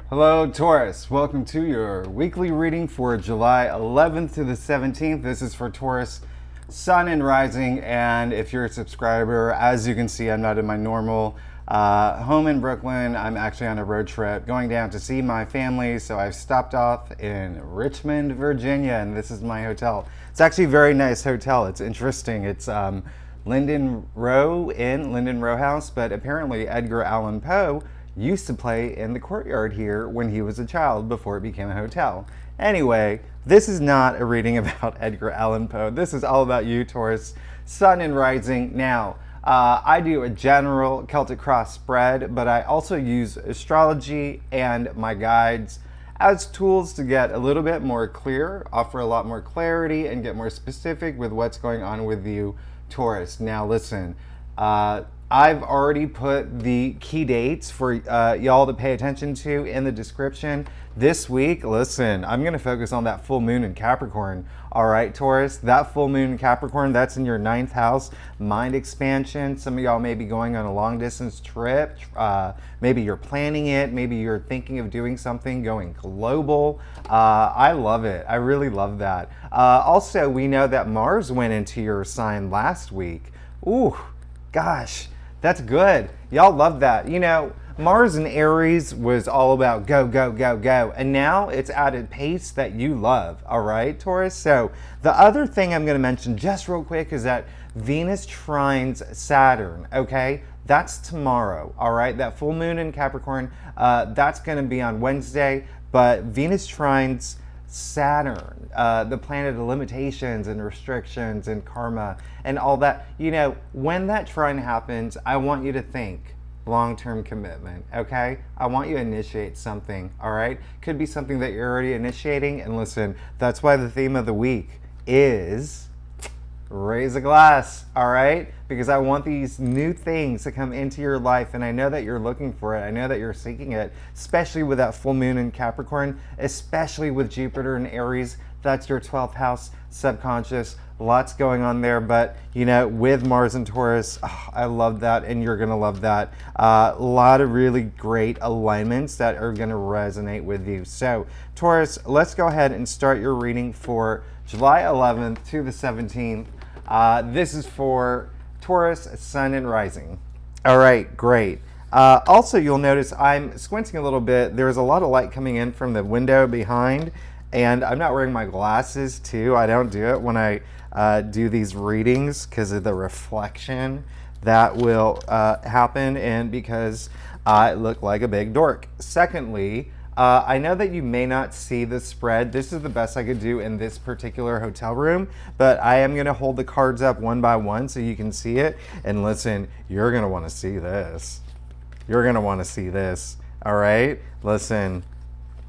Hello, Taurus. Welcome to your weekly reading for July 11th to the 17th. This is for Taurus, Sun and Rising. And if you're a subscriber, as you can see, I'm not in my normal home in Brooklyn. I'm actually on a road trip going down to see my family. So I've stopped off in Richmond, Virginia, and this is my hotel. It's actually a very nice hotel. It's interesting. It's Linden Row House, but apparently Edgar Allan Poe used to play in the courtyard here when he was a child before it became a hotel. Anyway, this is not a reading about Edgar Allan Poe. This is all about you, Taurus, Sun and Rising. Now, I do a general Celtic cross spread, but I also use astrology and my guides as tools to get a little bit more clear, offer a lot more clarity, and get more specific with what's going on with you, Taurus. Now, listen. I've already put the key dates for y'all to pay attention to in the description. This week, listen, I'm going to focus on that full moon in Capricorn. All right, Taurus, that full moon in Capricorn, that's in your 9th house, mind expansion. Some of y'all may be going on a long distance trip. Maybe you're planning it. Maybe you're thinking of doing something, going global. I love it. I really love that. Also, we know that Mars went into your sign last week. Ooh, gosh. That's good. Y'all love that. You know, Mars in Aries was all about go, go, go, go. And now it's added pace that you love. All right, Taurus? So the other thing I'm going to mention just real quick is that Venus trines Saturn, okay? That's tomorrow, all right? That full moon in Capricorn, that's going to be on Wednesday. But Venus trines Saturn, the planet of limitations and restrictions and karma and all that. You know, when that trine happens, I want you to think long-term commitment, okay? I want you to initiate something, all right? Could be something that you're already initiating. And listen, that's why the theme of the week is raise a glass, all right? Because I want these new things to come into your life, and I know that you're looking for it. I know that you're seeking it, especially with that full moon in Capricorn, especially with Jupiter in Aries. That's your 12th house, subconscious. Lots going on there, but you know, with Mars and Taurus, I love that, and you're gonna love that. A lot of really great alignments that are gonna resonate with you. So, Taurus, let's go ahead and start your reading for July 11th to the 17th. This is for Taurus, Sun and Rising. All right, great. Also, you'll notice I'm squinting a little bit. There's a lot of light coming in from the window behind, and I'm not wearing my glasses too. I don't do it when I do these readings because of the reflection that will happen and because I look like a big dork. Secondly, I know that you may not see the spread. This is the best I could do in this particular hotel room, but I am going to hold the cards up one by one so you can see it. And listen, you're going to want to see this. You're going to want to see this. All right? Listen,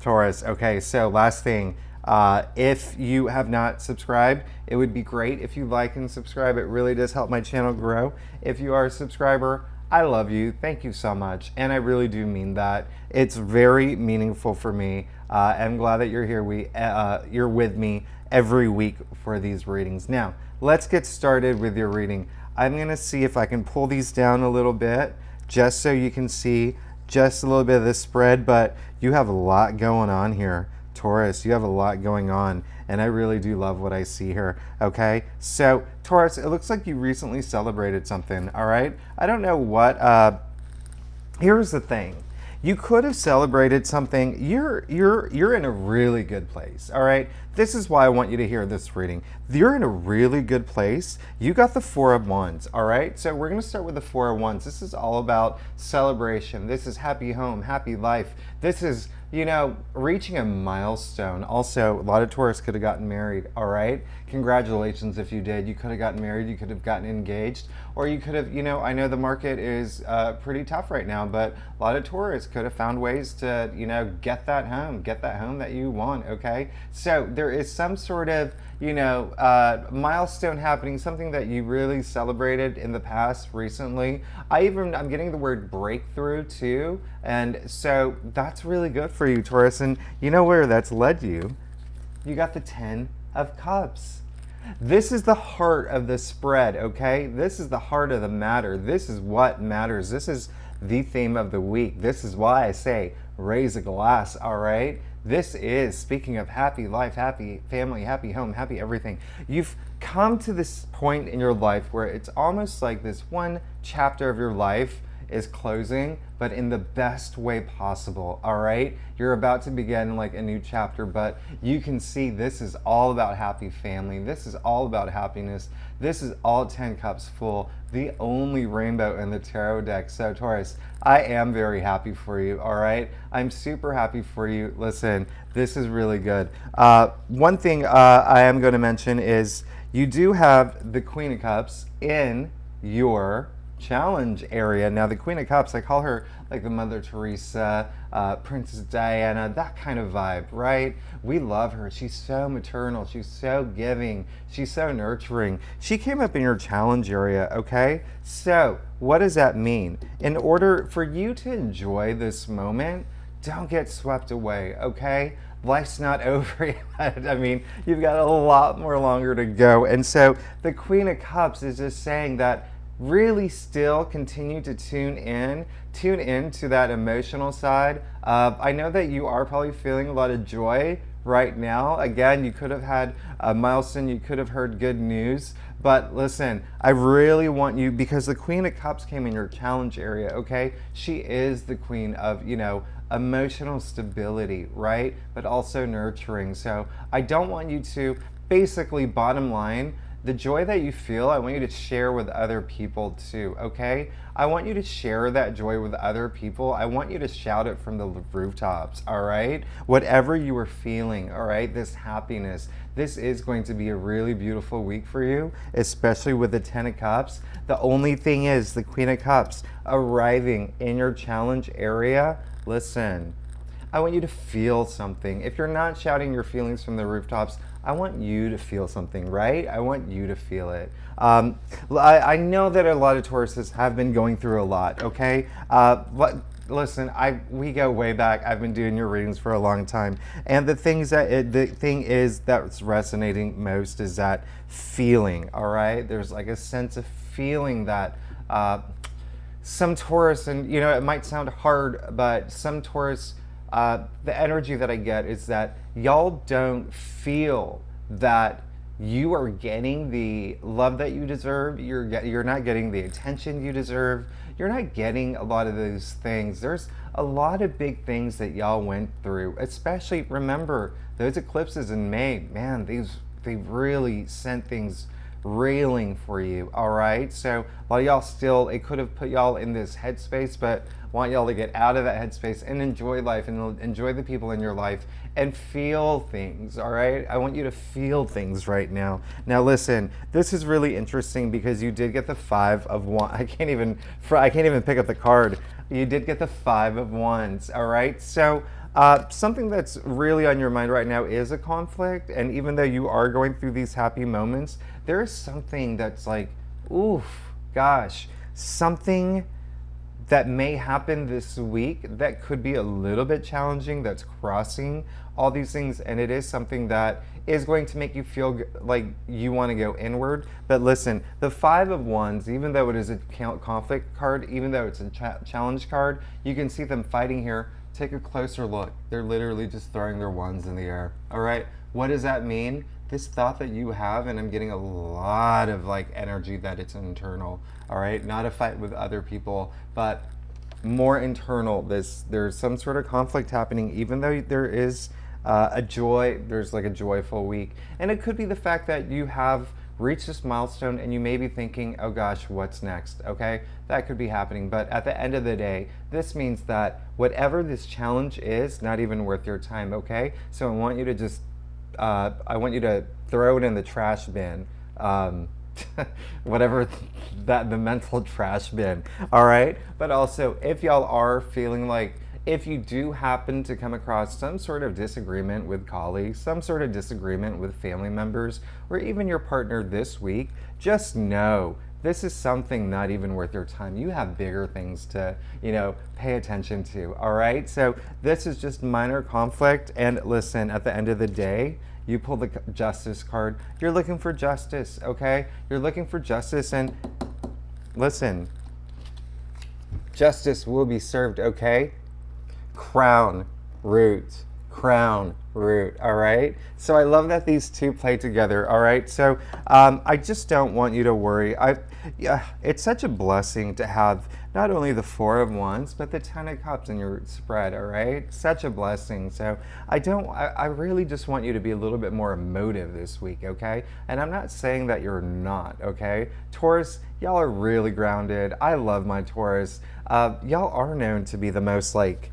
Taurus. Okay, so last thing. If you have not subscribed, it would be great if you like and subscribe. It really does help my channel grow. If you are a subscriber, I love you. Thank you so much. And I really do mean that. It's very meaningful for me. I'm glad that you're here. You're with me every week for these readings. Now, let's get started with your reading. I'm going to see if I can pull these down a little bit just so you can see just a little bit of this spread. But you have a lot going on here, Taurus. You have a lot going on. And I really do love what I see here, okay? So, Taurus, it looks like you recently celebrated something, all right? I don't know what, here's the thing. You could have celebrated something. You're in a really good place, all right? This is why I want you to hear this reading. You're in a really good place. You got the Four of Wands, all right? So we're going to start with the Four of Wands. This is all about celebration. This is happy home, happy life. This is, you know, reaching a milestone. Also, a lot of Taurus could have gotten married, all right? Congratulations if you did. You could have gotten married. You could have gotten engaged. Or you could have, you know, I know the market is pretty tough right now, but a lot of Taurus could have found ways to, you know, get that home that you want, okay? So there is some sort of, you know, milestone happening, something that you really celebrated in the past recently. I'm getting the word breakthrough too. And so that's really good for you, Taurus. And you know where that's led you? You got the 10 of Cups. This is the heart of the spread, okay? This is the heart of the matter. This is what matters. This is the theme of the week. This is why I say raise a glass, all right? This is, speaking of happy life, happy family, happy home, happy everything. You've come to this point in your life where it's almost like this one chapter of your life is closing, but in the best way possible, all right? You're about to begin like a new chapter, but you can see this is all about happy family. This is all about happiness. This is all 10 cups full, the only rainbow in the tarot deck. So Taurus, I am very happy for you, all right? I'm super happy for you. Listen, this is really good. One thing I am going to mention is you do have the Queen of Cups in your challenge area. Now the Queen of Cups, I call her like the Mother Teresa, Princess Diana, that kind of vibe, right? We love her. She's so maternal. She's so giving. She's so nurturing. She came up in your challenge area, okay? So what does that mean? In order for you to enjoy this moment, don't get swept away, okay? Life's not over yet. I mean, you've got a lot more longer to go. And so the Queen of Cups is just saying that really still continue to tune in to that emotional side. I know that you are probably feeling a lot of joy right now. Again, you could have had a milestone, you could have heard good news, but listen, I really want you, because the Queen of Cups came in your challenge area, okay? She is the queen of, you know, emotional stability, right? But also nurturing. So I don't want you to, basically, bottom line, the joy that you feel, I want you to share with other people too, okay? I want you to share that joy with other people. I want you to shout it from the rooftops, all right? Whatever you are feeling, all right? This happiness. This is going to be a really beautiful week for you, especially with the 10 of Cups. The only thing is the Queen of Cups arriving in your challenge area. Listen, I want you to feel something. If you're not shouting your feelings from the rooftops, I want you to feel something, right? I want you to feel it. I know that a lot of Tauruses have been going through a lot, okay? But listen, we go way back. I've been doing your readings for a long time. And the thing is that's resonating most is that feeling, all right? There's like a sense of feeling that some Taurus, and you know, it might sound hard, but some Taurus, the energy that I get is that y'all don't feel that you are getting the love that you deserve. You're not getting the attention you deserve. You're not getting a lot of those things. There's a lot of big things that y'all went through, especially, remember, those eclipses in May, man, they really sent things railing for you, all right? So a lot of y'all still, it could have put y'all in this headspace, but want y'all to get out of that headspace and enjoy life and enjoy the people in your life and feel things, all right? I want you to feel things right now. Now listen, this is really interesting because you did get the 5 of Wands. I can't even pick up the card. You did get the 5 of Wands, all right? So something that's really on your mind right now is a conflict, and even though you are going through these happy moments, there is something that's like, oof, gosh, something that may happen this week that could be a little bit challenging, that's crossing all these things, and it is something that is going to make you feel like you want to go inward. But listen, the 5 of Wands, even though it is a conflict card, even though it's a challenge card, you can see them fighting here. Take a closer look. They're literally just throwing their wands in the air. All right, what does that mean? This thought that you have, and I'm getting a lot of like energy that it's internal. All right, not a fight with other people, but more internal. There's some sort of conflict happening, even though there is a joy. There's like a joyful week, and it could be the fact that you have reached this milestone and you may be thinking, oh gosh, what's next? Okay, that could be happening. But at the end of the day, this means that whatever this challenge is, not even worth your time. Okay, so I want you to just I want you to throw it in the trash bin, whatever the mental trash bin, all right? But also, if y'all are feeling like, if you do happen to come across some sort of disagreement with colleagues, some sort of disagreement with family members, or even your partner this week, just know this is something not even worth your time. You have bigger things to, pay attention to, all right? So this is just minor conflict, and listen, at the end of the day, you pull the Justice card. You're looking for justice, okay? You're looking for justice, and listen, justice will be served, okay? crown, root, crown, root, all right? So I love that these two play together, all right? So I just don't want you to worry. Yeah, it's such a blessing to have not only the Four of Wands, but the Ten of Cups in your spread, all right? Such a blessing. So I really just want you to be a little bit more emotive this week, okay? And I'm not saying that you're not, okay? Taurus, y'all are really grounded. I love my Taurus. Y'all are known to be the most like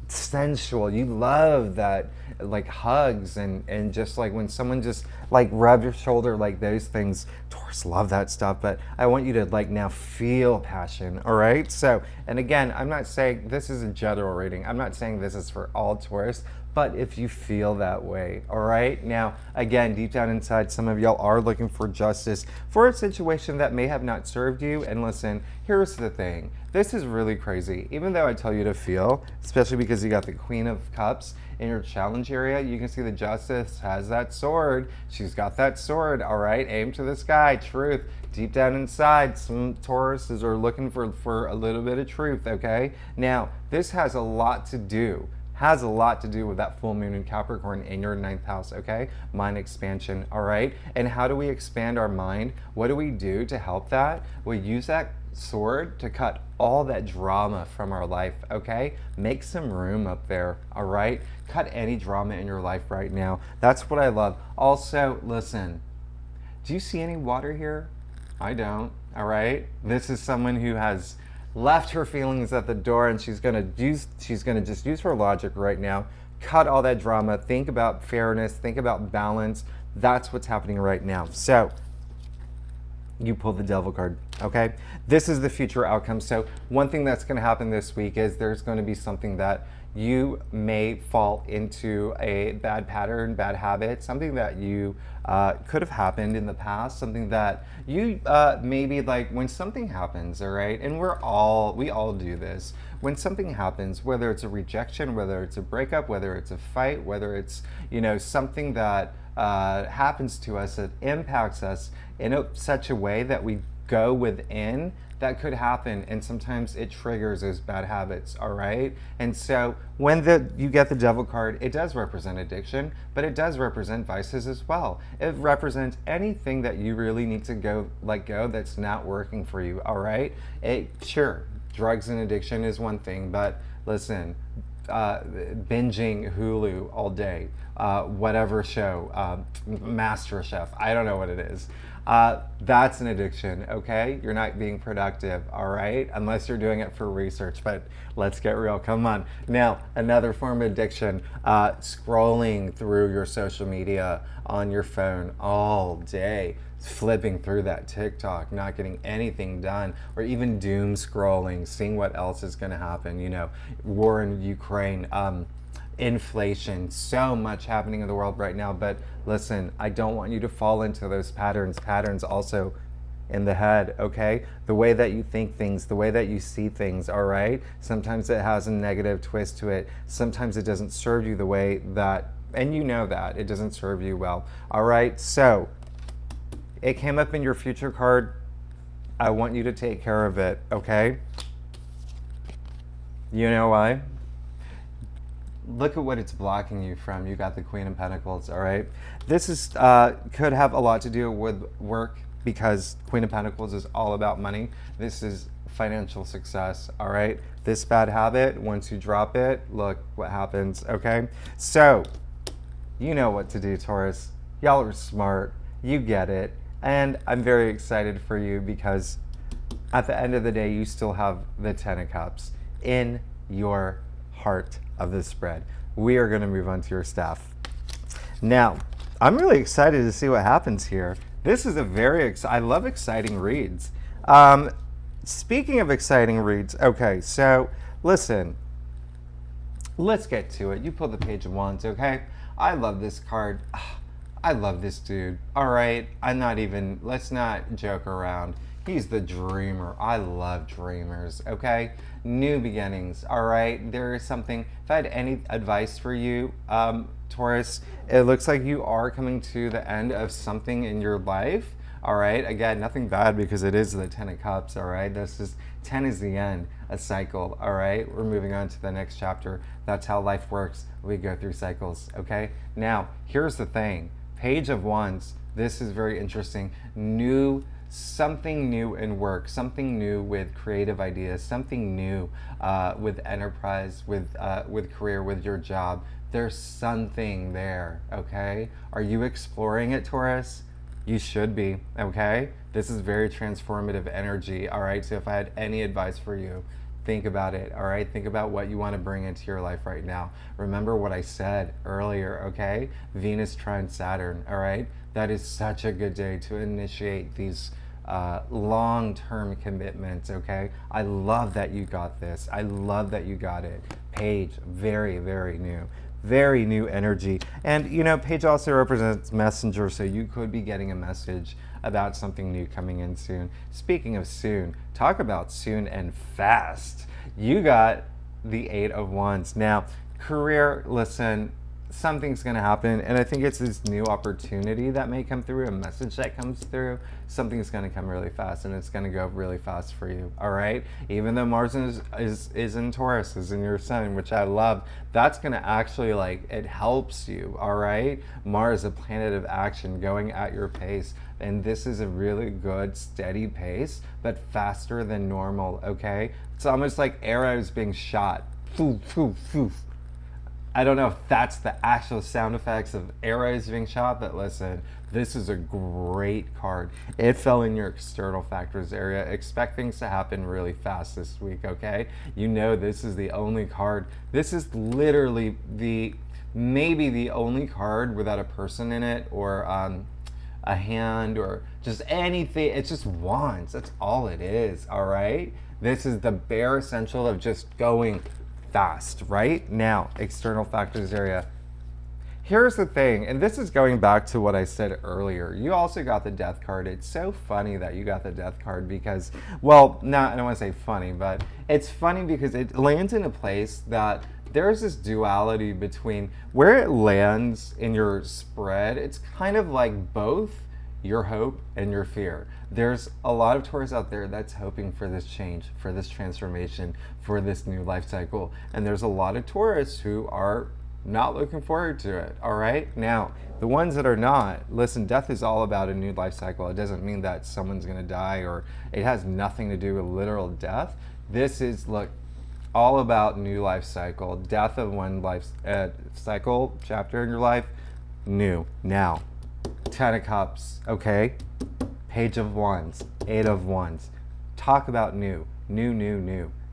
sensual. You love that like hugs and just like when someone just like rub your shoulder, like those things. Taurus love that stuff, but I want you to like now feel passion, all right? So, and again, I'm not saying this is a general reading. I'm not saying this is for all Taurus, but if you feel that way, all right? Now, again, deep down inside, some of y'all are looking for justice for a situation that may have not served you. And listen, here's the thing. This is really crazy. Even though I tell you to feel, especially because you got the Queen of Cups in your challenge area, you can see the Justice has that sword. She's got that sword, all right? Aim to the sky, truth. Deep down inside, some Tauruses are looking for a little bit of truth, okay? Now, this has a lot to do with that full moon in Capricorn in your 9th house, okay? Mind expansion, all right? And how do we expand our mind? What do we do to help that? We use that sword to cut all that drama from our life, okay? Make some room up there, all right? Cut any drama in your life right now. That's what I love. Also, listen, do you see any water here? I don't, all right? This is someone who has left her feelings at the door and she's gonna just use her logic right now. Cut all that drama. Think about fairness. Think about balance. That's what's happening right now. So you pull the Devil card, okay? This is the future outcome. So one thing that's going to happen this week is there's going to be something that you may fall into a bad pattern, bad habit, something that you could have happened in the past, something that you maybe like when something happens, all right? And we all do this. When something happens, whether it's a rejection, whether it's a breakup, whether it's a fight, whether it's, something that happens to us that impacts us in such a way that we go within, that could happen, and sometimes it triggers those bad habits, all right? And so when you get the Devil card, it does represent addiction, but it does represent vices as well. It represents anything that you really need to let go that's not working for you, all right? Sure, drugs and addiction is one thing, but listen, binging Hulu all day, whatever show, Master Chef, I don't know what it is. That's an addiction, okay? You're not being productive, all right? Unless you're doing it for research, but let's get real, come on. Now, another form of addiction, scrolling through your social media on your phone all day, flipping through that TikTok, not getting anything done, or even doom scrolling, seeing what else is gonna happen, war in Ukraine, inflation, so much happening in the world right now. But listen, I don't want you to fall into those patterns also in the head, okay? The way that you think things, the way that you see things, all right? Sometimes it has a negative twist to it. Sometimes it doesn't serve you the way that, and you know that, it doesn't serve you well, all right? So, it came up in your future card. I want you to take care of it, okay? You know why? Look at what it's blocking you from. You got the Queen of Pentacles, all right? This is could have a lot to do with work because Queen of Pentacles is all about money. This is financial success, all right? This bad habit, once you drop it, look what happens, okay? So, you know what to do, Taurus. Y'all are smart. You get it. And I'm very excited for you because at the end of the day, you still have the Ten of Cups in your heart of this spread. We are going to move on to your staff. Now, I'm really excited to see what happens here. This is I love exciting reads. Speaking of exciting reads, okay, so listen, let's get to it. You pull the Page of Wands, okay? I love this card. I love this dude. All right, let's not joke around. He's the dreamer. I love dreamers, okay? New beginnings, all right? There is something, if I had any advice for you, Taurus, it looks like you are coming to the end of something in your life, all right? Again, nothing bad because it is the 10 of cups, all right? That's just, 10 is the end, a cycle, all right? We're moving on to the next chapter. That's how life works. We go through cycles, okay? Now, here's the thing. Page of Wands. This is very interesting. Something new in work, something new with creative ideas, something new with enterprise, with career, with your job. There's something there, okay? Are you exploring it, Taurus? You should be, okay? This is very transformative energy, all right? So if I had any advice for you, think about it, all right? Think about what you want to bring into your life right now. Remember what I said earlier, okay? Venus trine Saturn, all right? That is such a good day to initiate these long-term commitments, okay? I love that you got this. I love that you got it. Page, very, very new. Very new energy. And, you know, Page also represents messenger, so you could be getting a message about something new coming in soon. Speaking of soon, talk about soon and fast. You got the 8 of Wands. Now, career, listen, something's going to happen, and I think it's this new opportunity that may come through, a message that comes through. Something's going to come really fast, and it's going to go really fast for you, all right? Even though Mars is in Taurus, is in your sun, which I love, that's going to actually, like, it helps you, all right? Mars, a planet of action, going at your pace, and this is a really good, steady pace, but faster than normal, okay? It's almost like arrows being shot. Poof, poof, poof. I don't know if that's the actual sound effects of arrows being shot, but listen, this is a great card. It fell in your external factors area. Expect things to happen really fast this week, okay? You know this is the only card. This is literally maybe the only card without a person in it, or a hand, or just anything. It's just wands. That's all it is, all right? This is the bare essential of just going fast, right? Now, external factors area. Here's the thing, and this is going back to what I said earlier. You also got the death card. It's so funny that you got the death card because, well, I don't want to say funny, but it's funny because it lands in a place that there's this duality between where it lands in your spread. It's kind of like both your hope and your fear. There's a lot of Taurus out there that's hoping for this change, for this transformation, for this new life cycle. And there's a lot of Taurus who are not looking forward to it, all right? Now, the ones that are not, listen, death is all about a new life cycle. It doesn't mean that someone's gonna die, or it has nothing to do with literal death. This is, look, all about new life cycle. Death of one life cycle, chapter in your life, new. Now, 10 of Cups, okay? Page of Wands, 8 of Wands. Talk about new.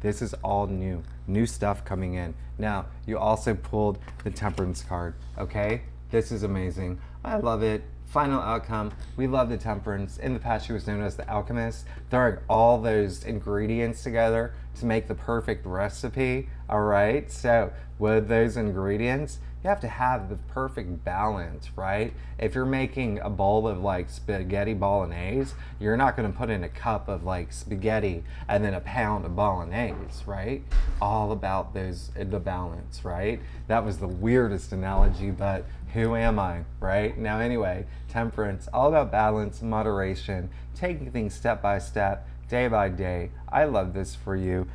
This is all new. New stuff coming in. Now, you also pulled the Temperance card, okay? This is amazing. I love it. Final outcome. We love the Temperance. In the past, she was known as the Alchemist. Throwing all those ingredients together to make the perfect recipe, all right? So, with those ingredients, you have to have the perfect balance, right? If you're making a bowl of like spaghetti bolognese, you're not gonna put in a cup of like spaghetti and then a pound of bolognese, right? All about the balance, right? That was the weirdest analogy, but who am I, right? Now anyway, Temperance, all about balance, moderation, taking things step by step, day by day. I love this for you.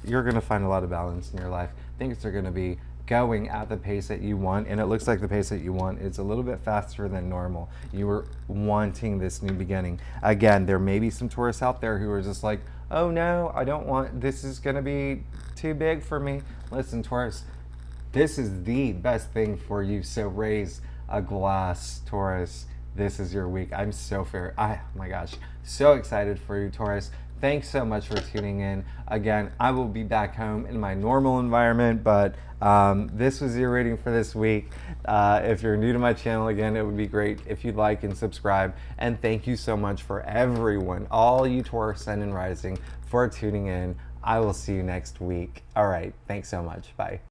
You're gonna find a lot of balance in your life. Things are gonna be going at the pace that you want, and it looks like the pace that you want is a little bit faster than normal. You were wanting this new beginning. Again, there may be some Taurus out there who are just like, oh no, I don't want, this is gonna be too big for me. Listen, Taurus, this is the best thing for you, so raise a glass, Taurus. This is your week. I'm so fair. Oh my gosh, so excited for you, Taurus. Thanks so much for tuning in. Again, I will be back home in my normal environment, but this was your reading for this week. If you're new to my channel, again, it would be great if you'd like and subscribe. And thank you so much for everyone, all you Taurus Sun and Rising, for tuning in. I will see you next week. All right, thanks so much. Bye.